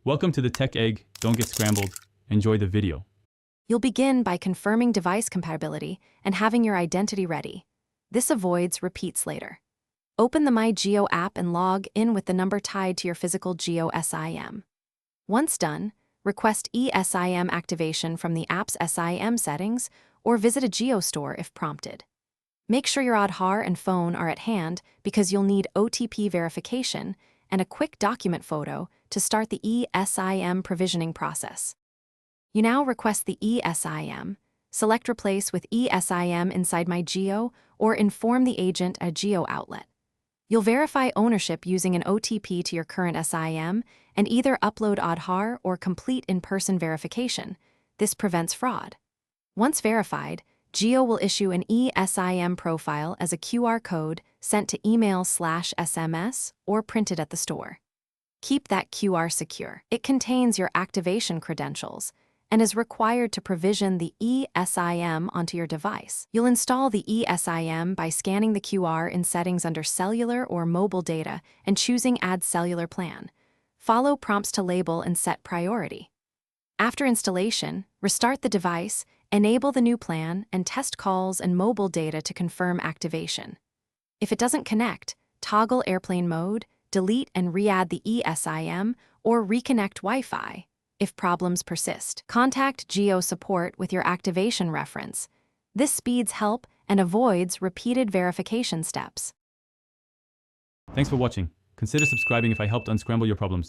Welcome to the Tech Egg. Don't get scrambled. Enjoy the video. You'll begin by confirming device compatibility and having your identity ready. This avoids repeats later. Open the My Jio app and log in with the number tied to your physical Jio SIM. Once done, request eSIM activation from the app's SIM settings or visit a Jio store if prompted. Make sure your Aadhaar and phone are at hand because you'll need OTP verification and a quick document photo to start the eSIM provisioning process. You now request the eSIM, select Replace with eSIM inside My Jio, or inform the agent at Jio outlet. You'll verify ownership using an OTP to your current SIM and either upload Aadhaar or complete in-person verification. This prevents fraud. Once verified, Jio will issue an eSIM profile as a QR code sent to email/SMS or printed at the store. Keep that QR secure. It contains your activation credentials and is required to provision the eSIM onto your device. You'll install the eSIM by scanning the QR in settings under Cellular or Mobile Data and choosing Add Cellular Plan. Follow prompts to label and set priority. After installation, restart the device, enable the new plan, and test calls and mobile data to confirm activation. If it doesn't connect, toggle airplane mode, delete and re-add the eSIM, or reconnect Wi-Fi. If problems persist, contact Jio support with your activation reference. This speeds help and avoids repeated verification steps. Thanks for watching. Consider subscribing if I helped unscramble your problems.